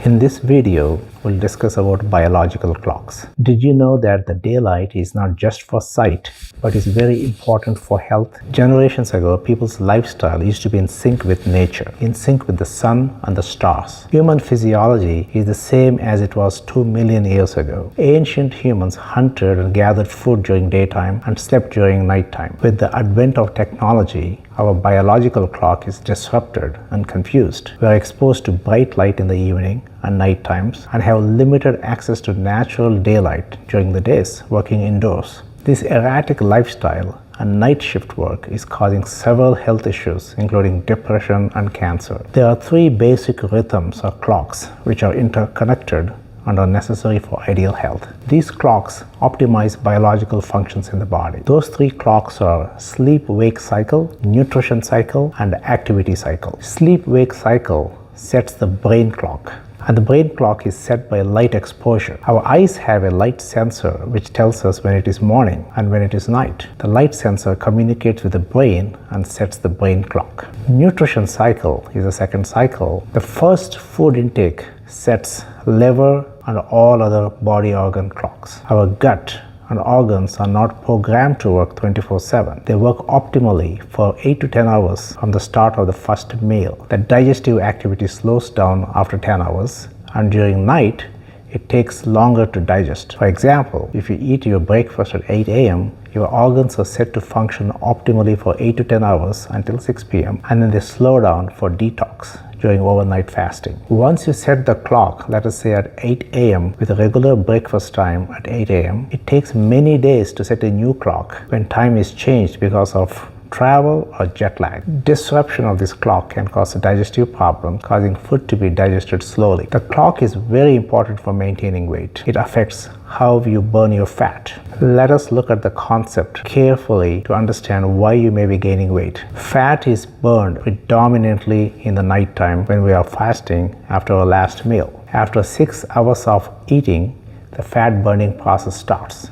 In this video, we'll discuss about biological clocks. Did you know that the daylight is not just for sight, but is very important for health? Generations ago, people's lifestyle used to be in sync with nature, in sync with the sun and the stars. Human physiology is the same as it was 2 million years ago. Ancient humans hunted and gathered food during daytime and slept during nighttime. With the advent of technology, our biological clock is disrupted and confused. We are exposed to bright light in the evening and night times and have limited access to natural daylight during the days working indoors. This erratic lifestyle and night shift work is causing several health issues, including depression and cancer. There are 3 basic rhythms or clocks which are interconnected and are necessary for ideal health. These clocks optimize biological functions in the body. Those 3 clocks are sleep-wake cycle, nutrition cycle, and activity cycle. Sleep-wake cycle sets the brain clock, and the brain clock is set by light exposure. Our eyes have a light sensor which tells us when it is morning and when it is night. The light sensor communicates with the brain and sets the brain clock. Nutrition cycle is the second cycle. The first food intake sets liver and all other body organ clocks. Our gut and organs are not programmed to work 24/7. They work optimally for 8 to 10 hours from the start of the first meal. The digestive activity slows down after 10 hours, and during night, it takes longer to digest. For example, if you eat your breakfast at 8 a.m., your organs are set to function optimally for 8 to 10 hours until 6 p.m., and then they slow down for detox during overnight fasting. Once you set the clock, let us say at 8 a.m. with a regular breakfast time at 8 a.m., it takes many days to set a new clock when time is changed because of travel or jet lag. Disruption of this clock can cause a digestive problem, causing food to be digested slowly. The clock is very important for maintaining weight. It affects how you burn your fat. Let us look at the concept carefully to understand why you may be gaining weight. Fat is burned predominantly in the nighttime when we are fasting after our last meal. After 6 hours of eating, the fat burning process starts.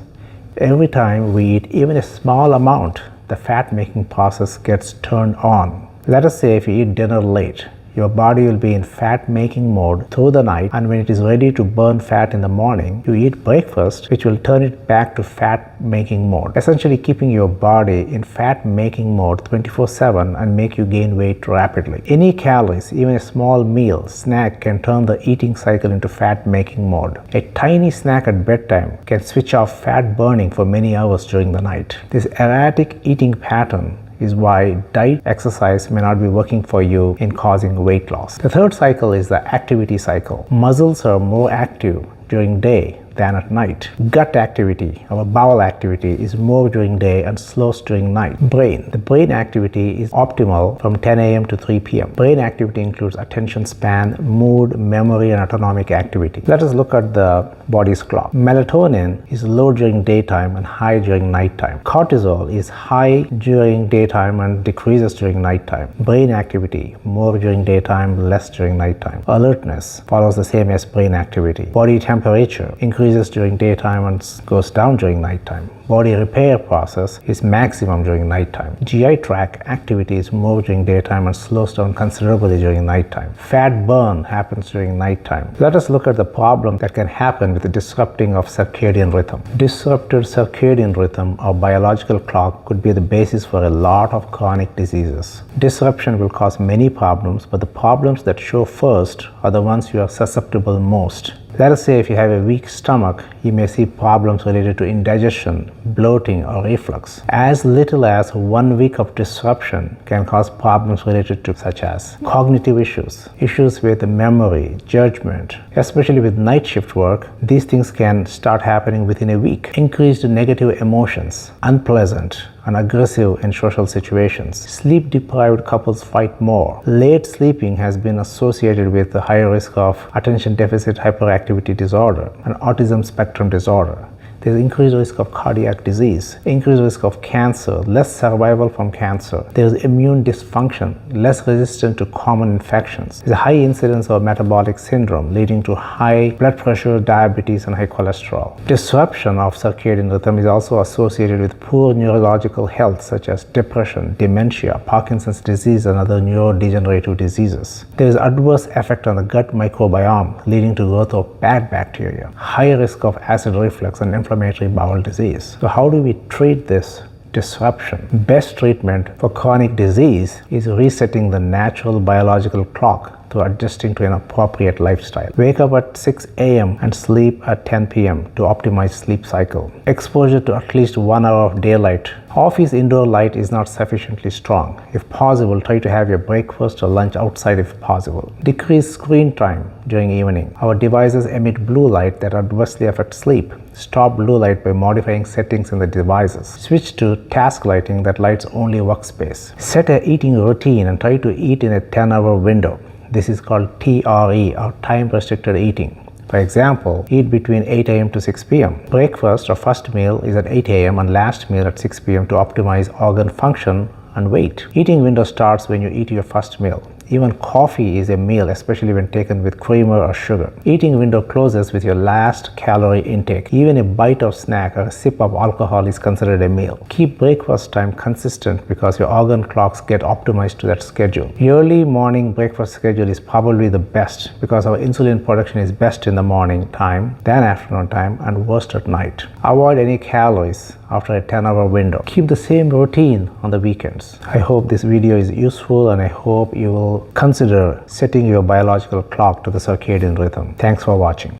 Every time we eat even a small amount, the fat making process gets turned on. Let us say if you eat dinner late, your body will be in fat making mode through the night, and when it is ready to burn fat in the morning, you eat breakfast, which will turn it back to fat making mode, essentially keeping your body in fat making mode 24/7 and make you gain weight rapidly. Any calories, even a small meal, snack can turn the eating cycle into fat making mode. A tiny snack at bedtime can switch off fat burning for many hours during the night. This erratic eating pattern is why diet exercise may not be working for you in causing weight loss. The third cycle is the activity cycle. Muscles are more active during day than at night. Gut activity, our bowel activity, is more during day and slows during night. The brain activity is optimal from 10 a.m. to 3 p.m. Brain activity includes attention span, mood, memory, and autonomic activity. Let us look at the body's clock. Melatonin is low during daytime and high during nighttime. Cortisol is high during daytime and decreases during nighttime. Brain activity, more during daytime, less during nighttime. Alertness follows the same as brain activity. Body temperature increases during daytime and goes down during nighttime. Body repair process is maximum during nighttime. GI tract activity is more during daytime and slows down considerably during nighttime. Fat burn happens during nighttime. Let us look at the problem that can happen with the disrupting of circadian rhythm. Disrupted circadian rhythm or biological clock could be the basis for a lot of chronic diseases. Disruption will cause many problems, but the problems that show first are the ones you are susceptible most. Let us say if you have a weak stomach, you may see problems related to indigestion, bloating, or reflux. As little as 1 week of disruption can cause problems related to such as cognitive issues, issues with memory, judgment. Especially with night shift work, these things can start happening within a week. Increased negative emotions, unpleasant and aggressive in social situations. Sleep-deprived couples fight more. Late sleeping has been associated with a higher risk of attention deficit hyperactivity disorder and autism spectrum disorder. There's increased risk of cardiac disease, increased risk of cancer, less survival from cancer. There's immune dysfunction, less resistant to common infections. There's a high incidence of metabolic syndrome leading to high blood pressure, diabetes, and high cholesterol. Disruption of circadian rhythm is also associated with poor neurological health such as depression, dementia, Parkinson's disease, and other neurodegenerative diseases. There is adverse effect on the gut microbiome leading to growth of bad bacteria, high risk of acid reflux and inflammatory bowel disease. So how do we treat this disruption? Best treatment for chronic disease is resetting the natural biological clock through adjusting to an appropriate lifestyle. Wake up at 6 a.m. and sleep at 10 p.m. to optimize sleep cycle. Exposure to at least 1 hour of daylight. Office indoor light is not sufficiently strong. If possible, try to have your breakfast or lunch outside if possible. Decrease screen time during evening. Our devices emit blue light that adversely affects sleep. Stop blue light by modifying settings in the devices. Switch to task lighting that lights only workspace. Set a eating routine and try to eat in a 10-hour window. This is called TRE, or time restricted eating. For example, eat between 8 a.m. to 6 p.m. Breakfast or first meal is at 8 a.m. and last meal at 6 p.m. to optimize organ function and weight. Eating window starts when you eat your first meal. Even coffee is a meal, especially when taken with creamer or sugar. Eating window closes with your last calorie intake. Even a bite of snack or a sip of alcohol is considered a meal. Keep breakfast time consistent because your organ clocks get optimized to that schedule. Early morning breakfast schedule is probably the best because our insulin production is best in the morning time, then afternoon time, and worst at night. Avoid any calories after a 10-hour window. Keep the same routine on the weekends. I hope this video is useful, and I hope you will consider setting your biological clock to the circadian rhythm. Thanks for watching.